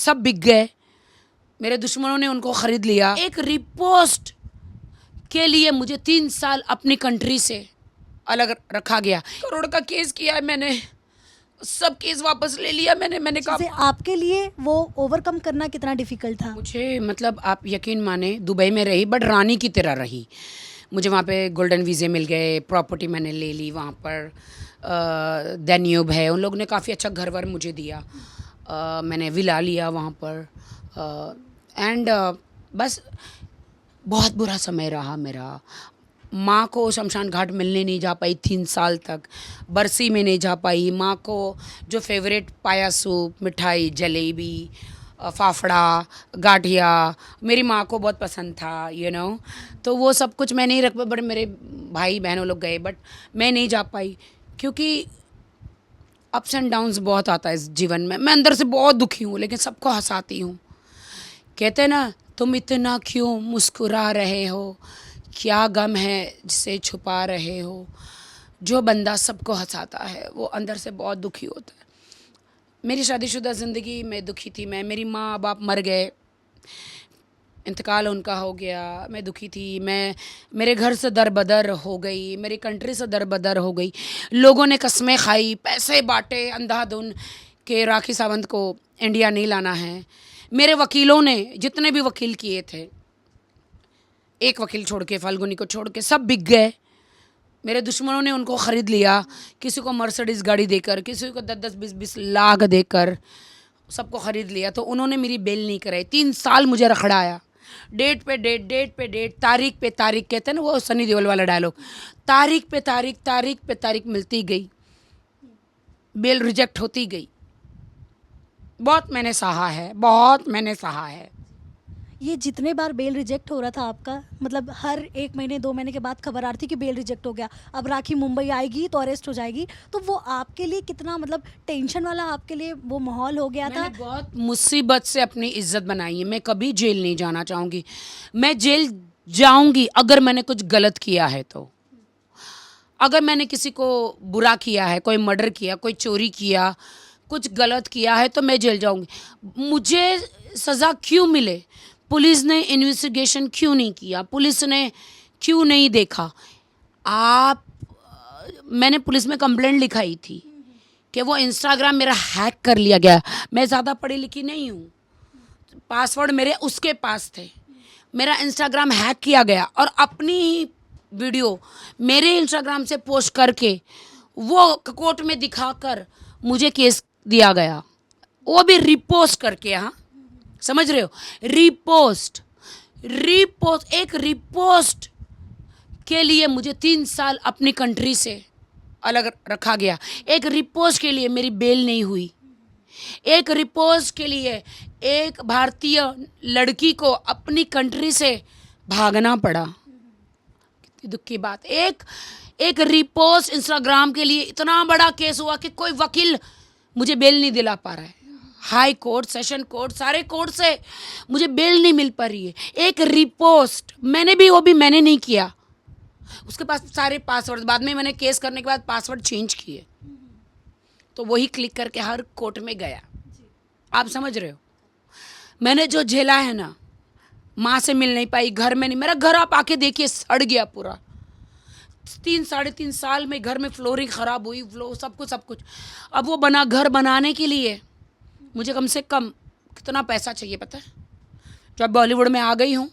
सब बिक गए, मेरे दुश्मनों ने उनको ख़रीद लिया। एक रिपोस्ट के लिए मुझे 3 साल अपनी कंट्री से अलग रखा गया। करोड़ का केस किया है मैंने, सब केस वापस ले लिया मैंने जैसे कहा। आपके लिए वो ओवरकम करना कितना डिफिकल्ट था? मुझे मतलब आप यकीन माने, दुबई में रही बट रानी की तरह रही। मुझे वहाँ पे गोल्डन वीज़े मिल गए, प्रॉपर्टी मैंने ले ली वहाँ पर। दैन्यूब है, उन लोगों ने काफ़ी अच्छा घर वर मुझे दिया। मैंने विला लिया वहाँ पर। एंड बस बहुत बुरा समय रहा मेरा। माँ को शमशान घाट मिलने नहीं जा पाई 3 साल तक, बरसी में नहीं जा पाई। माँ को जो फेवरेट पाया सूप, मिठाई, जलेबी, फाफड़ा, गाठिया मेरी माँ को बहुत पसंद था, तो वो सब कुछ मैं नहीं रख पाई। बट मेरे भाई बहनों लोग गए, बट मैं नहीं जा पाई क्योंकि अप्स एंड डाउन्स बहुत आता है इस जीवन में। मैं अंदर से बहुत दुखी हूँ लेकिन सबको हंसाती हूँ। कहते हैं ना, तुम इतना क्यों मुस्कुरा रहे हो, क्या गम है जिसे छुपा रहे हो। जो बंदा सबको हंसाता है वो अंदर से बहुत दुखी होता है। मेरी शादीशुदा ज़िंदगी में दुखी थी मैं। मेरी माँ बाप मर गए, इंतकाल उनका हो गया, मैं दुखी थी। मैं मेरे घर से दरबदर हो गई, मेरी कंट्री से दरबदर हो गई। लोगों ने कस्में खाई, पैसे बांटे अंधाधुन के राखी सावंत को इंडिया नहीं लाना है। मेरे वकीलों ने जितने भी वकील किए थे, एक वकील छोड़ के, फाल्गुनी को छोड़ के, सब बिक गए। मेरे दुश्मनों ने उनको ख़रीद लिया, किसी को मर्सिडीज़ गाड़ी देकर, किसी को 10-10, 20-20 लाख देकर सबको ख़रीद लिया। तो उन्होंने मेरी बेल नहीं कराई। 3 साल मुझे रखड़ाया, डेट पे डेट, डेट पे डेट, तारीख पे तारीख। कहते हैं ना वो सनी देओल वाला डायलॉग, तारीख पे तारीख, तारीख पे तारीख मिलती गई, बेल रिजेक्ट होती गई। बहुत मैंने सहा है, बहुत मैंने सहा है। ये जितने बार बेल रिजेक्ट हो रहा था आपका, मतलब हर 1 महीने 2 महीने के बाद खबर आ रही थी कि बेल रिजेक्ट हो गया, अब राखी मुंबई आएगी तो अरेस्ट हो जाएगी, तो वो आपके लिए कितना मतलब टेंशन वाला आपके लिए वो माहौल हो गया था? मैंने बहुत मुसीबत से अपनी इज्जत बनाई है। मैं कभी जेल नहीं जाना चाहूँगी। मैं जेल जाऊँगी अगर मैंने कुछ गलत किया है तो। अगर मैंने किसी को बुरा किया है, कोई मर्डर किया, कोई चोरी किया, कुछ गलत किया है तो मैं जेल जाऊँगी। मुझे सज़ा क्यों मिले, पुलिस ने इन्वेस्टिगेशन क्यों नहीं किया, पुलिस ने क्यों नहीं देखा। आप मैंने पुलिस में कंप्लेंट लिखाई थी कि वो इंस्टाग्राम मेरा हैक कर लिया गया। मैं ज़्यादा पढ़ी लिखी नहीं हूँ, पासवर्ड मेरे उसके पास थे, मेरा इंस्टाग्राम हैक किया गया और अपनी ही वीडियो मेरे इंस्टाग्राम से पोस्ट करके वो कोर्ट में दिखाकर मुझे केस दिया गया, वो भी रिपोस्ट करके। हाँ, समझ रहे हो, रिपोस्ट। रिपोस्ट, एक रिपोस्ट के लिए मुझे 3 साल अपनी कंट्री से अलग रखा गया। एक रिपोस्ट के लिए मेरी बेल नहीं हुई। एक रिपोस्ट के लिए एक भारतीय लड़की को अपनी कंट्री से भागना पड़ा। कितनी दुख की बात। एक रिपोस्ट इंस्टाग्राम के लिए इतना बड़ा केस हुआ कि कोई वकील मुझे बेल नहीं दिला पा रहा है। हाई कोर्ट, सेशन कोर्ट, सारे कोर्ट से मुझे बेल नहीं मिल पा रही है। एक रिपोस्ट वो भी मैंने नहीं किया। उसके पास सारे पासवर्ड, बाद में मैंने केस करने के बाद पासवर्ड चेंज किए, तो वही क्लिक करके हर कोर्ट में गया। आप समझ रहे हो, मैंने जो झेला है ना, माँ से मिल नहीं पाई, घर में नहीं, मेरा घर आप आके देखिए सड़ गया पूरा। 3-3.5 साल में घर में फ्लोरिंग ख़राब हुई, सब कुछ। अब वो घर बनाने के लिए मुझे कम से कम कितना पैसा चाहिए पता है? जब बॉलीवुड में आ गई हूँ,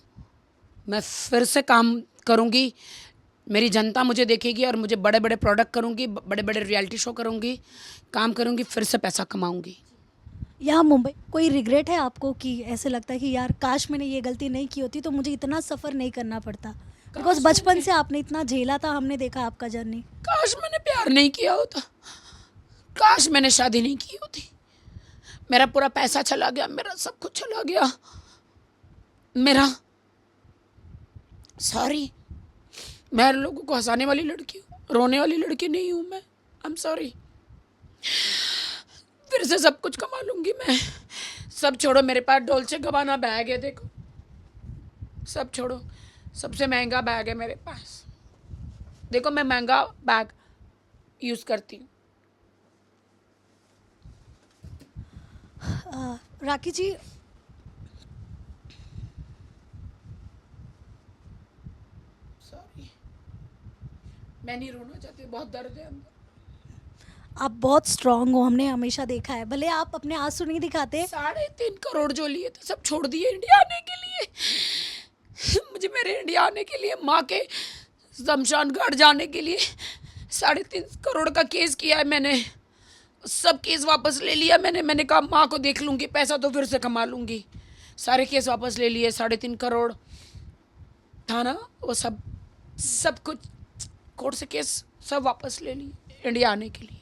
मैं फिर से काम करूँगी, मेरी जनता मुझे देखेगी और मुझे बड़े बड़े प्रोडक्ट करूँगी, बड़े बड़े रियलिटी शो करूँगी, काम करूँगी, फिर से पैसा कमाऊँगी। यहाँ मुंबई कोई रिग्रेट है आपको कि ऐसे लगता है कि यार काश मैंने ये गलती नहीं की होती तो मुझे इतना सफ़र नहीं करना पड़ता? बिकॉज बचपन से आपने इतना झेला था, हमने देखा आपका जर्नी। काश मैंने प्यार नहीं किया होता, काश मैंने शादी नहीं की होती। मेरा पूरा पैसा चला गया, मेरा सब कुछ चला गया। मेरा सॉरी, मैं लोगों को हंसाने वाली लड़की हूँ, रोने वाली लड़की नहीं हूँ मैं। I am sorry. फिर से सब कुछ कमा लूँगी मैं। सब छोड़ो, मेरे पास डोल्चे गबाना बैग है, देखो, सब छोड़ो, सबसे महंगा बैग है मेरे पास। देखो, मैं महंगा बैग यूज़ करती हूँ। राखी जी, सॉरी, मैं नहीं रोना चाहती, बहुत दर्द है अंदर। आप बहुत स्ट्रांग हो, हमने हमेशा देखा है, भले आप अपने आंसू नहीं दिखाते। 3.5 करोड़ जो लिए थे सब छोड़ दिए इंडिया आने के लिए। मुझे मेरे इंडिया आने के लिए, माँ के शमशान घाट जाने के लिए 3.5 करोड़ का केस किया है मैंने। सब केस वापस ले लिया मैंने कहा माँ को देख लूँगी, पैसा तो फिर से कमा लूँगी। सारे केस वापस ले लिए, 3.5 करोड़ था ना वो, सब कुछ कोर्ट से केस सब वापस ले लिए इंडिया आने के लिए।